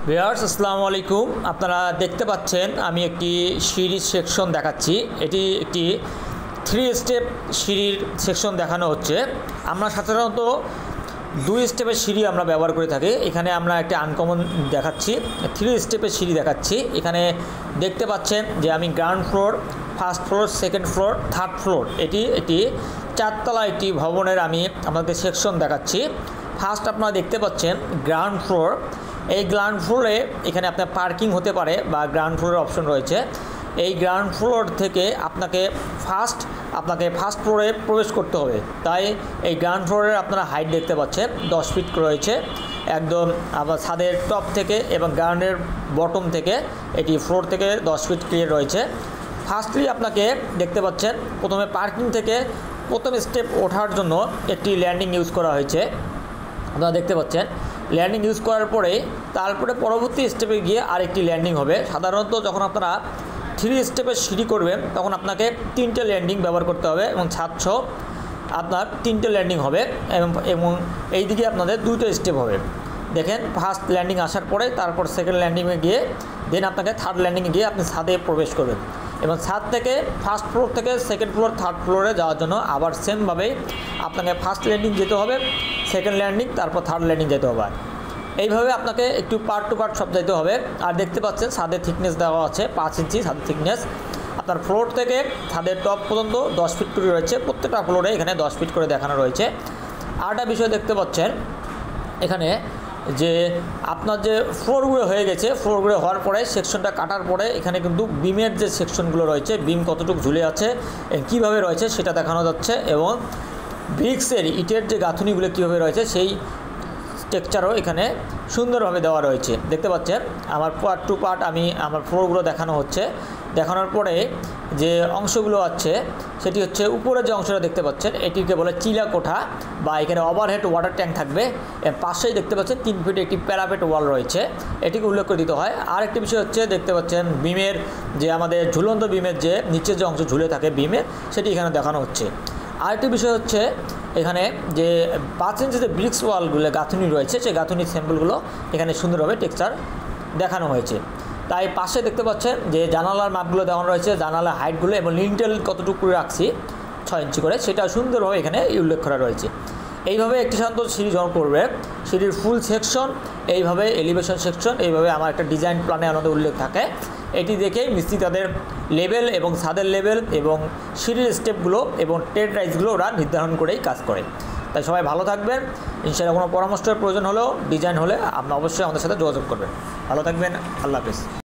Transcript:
Viewers আসসালামু আলাইকুম। আপনারা দেখতে পাচ্ছেন আমি একটি সিঁড়ির সেকশন দেখাচ্ছি। এটি একটি 3 স্টেপ সিঁড়ির সেকশন দেখানো হচ্ছে। আমরা সাধারণত 2 স্টেপের সিঁড়ি আমরা ব্যবহার করে থাকি। এখানে আমরা একটা আনকমন দেখাচ্ছি, 3 স্টেপের সিঁড়ি দেখাচ্ছি। এখানে দেখতে পাচ্ছেন যে আমি ground floor, first floor, second floor, third floor, এটি একটি 4তলা একটি ভবনের আমি আপনাদের সেকশন দেখাচ্ছি। ফার্স্ট আপনারা দেখতে পাচ্ছেন গ্রাউন্ড ফ্লোর। এই গ্রাউন্ড ফ্লোরে এখানে আপনার পার্কিং হতে পারে বা গ্রাউন্ড ফ্লোরের অপশন রয়েছে। এই গ্রাউন্ড ফ্লোর থেকে আপনাকে ফার্স্ট ফ্লোরে প্রবেশ করতে হবে। তাই এই গ্রাউন্ড ফ্লোরের আপনারা হাইট দেখতে পাচ্ছেন 10 ফিট রয়েছে একদম। আবার ছাদের টপ থেকে এবং গ্রাউন্ডের বটম থেকে এটি ফ্লোর থেকে 10 ফিট ক্লিয়ার রয়েছে। ফার্স্টলি আপনাকে দেখতে পাচ্ছেন প্রথমে পার্কিং থেকে প্রথম স্টেপ ওঠার জন্য একটি ল্যান্ডিং ইউজ করা হয়েছে। আপনারা দেখতে পাচ্ছেন ল্যান্ডিং ইউজ করার পরে তারপরে পরবর্তী স্টেপে গিয়ে আরেকটি ল্যান্ডিং হবে। সাধারণত যখন আপনারা 3 স্টেপের সিঁড়ি করবেন তখন আপনাকে 3টে ল্যান্ডিং ব্যবহার করতে হবে এবং ছাদসহ আপনার 3টে ল্যান্ডিং হবে এবং এই দিকে আপনাদের 2টো স্টেপ হবে। দেখেন ফার্স্ট ল্যান্ডিং আসার পরে তারপর সেকেন্ড ল্যান্ডিংয়ে গিয়ে দেন আপনাকে থার্ড ল্যান্ডিংয়ে গিয়ে আপনি ছাদে প্রবেশ করবেন এবং ছাদ থেকে ফার্স্ট ফ্লোর থেকে সেকেন্ড ফ্লোর, থার্ড ফ্লোরে যাওয়ার জন্য আবার সেমভাবেই আপনাকে ফার্স্ট ল্যান্ডিং যেতে হবে, সেকেন্ড ল্যান্ডিং, তারপর থার্ড ল্যান্ডিং যেতে হবে। এইভাবে আপনাকে একটু পার্ট টু পার্ট সব যেতে হবে। আর দেখতে পাচ্ছেন ছাদের থিকনেস দেওয়া আছে 5 ইঞ্চি ছাদের থিকনেস। আপনার ফ্লোর থেকে ছাদের টপ পর্যন্ত 10 ফিট করে রয়েছে। প্রত্যেকটা ফ্লোরে এখানে 10 ফিট করে দেখানো রয়েছে। আরেকটা বিষয় দেখতে পাচ্ছেন এখানে যে আপনার যে ফ্লোরগুলো হয়ে গেছে, ফ্লোরগুলো হওয়ার পরে সেকশনটা কাটার পরে এখানে কিন্তু বিমের যে সেকশনগুলো রয়েছে, বিম কতটুকু ঝুলে আছে, কীভাবে রয়েছে সেটা দেখানো যাচ্ছে এবং ব্রিক্সের ইটের যে গাঁথুনিগুলো কীভাবে রয়েছে সেই টেক্সচারও এখানে সুন্দরভাবে দেওয়া রয়েছে। দেখতে পাচ্ছেন আমার পার্ট টু পার্ট আমি আমার ফ্লোরগুলো দেখানো হচ্ছে। দেখানোর পরে যে অংশগুলো আছে সেটি হচ্ছে উপরে যে অংশটা দেখতে পাচ্ছেন এটিকে বলে চিলা কোঠা বা এখানে ওভারহেড ওয়াটার ট্যাঙ্ক থাকবে। এর পাশেই দেখতে পাচ্ছেন 3 ফিট একটি প্যারাপেট ওয়াল রয়েছে, এটিকে উল্লেখ করে দিতে হয়। আর একটি বিষয় হচ্ছে দেখতে পাচ্ছেন বিমের যে আমাদের ঝুলন্ত বিমের যে নিচের যে অংশ ঝুলে থাকে বিমের, সেটি এখানে দেখানো হচ্ছে। আরেকটি বিষয় হচ্ছে এখানে যে 5 ইঞ্চি যে ব্রিক্স ওয়ালগুলো গাঁথুনি রয়েছে সেই গাঁথুনির স্যাম্পলগুলো এখানে সুন্দরভাবে টেক্সচার দেখানো হয়েছে। তাই পাশে দেখতে পাচ্ছেন যে জানালার মাপগুলো দেওয়ানো রয়েছে, জানালার হাইটগুলো এবং লিন্টেল কতটুকু করে রাখছি 6 ইঞ্চি করে, সেটা সুন্দরভাবে এখানে উল্লেখ করা রয়েছে। এইভাবে একটি সাধারণত সিঁড়ি যখন করবে সিঁড়ির ফুল সেকশন, এইভাবে এলিভেশন সেকশন, এইভাবে আমার একটা ডিজাইন প্ল্যানে আমাদের উল্লেখ থাকে। এটি দেখেই মিস্ত্রি তাদের লেভেল এবং ছাদের লেভেল এবং সিঁড়ির স্টেপগুলো এবং ট্রেড রাইজগুলো ওরা নির্ধারণ করেই কাজ করে। তাই সবাই ভালো থাকবেন। ইনশাআল্লাহ কোনো পরামর্শের প্রয়োজন হলেও ডিজাইন হলে আপনি অবশ্যই আমাদের সাথে যোগাযোগ করবেন। ভালো থাকবেন। আল্লাহ হাফেজ।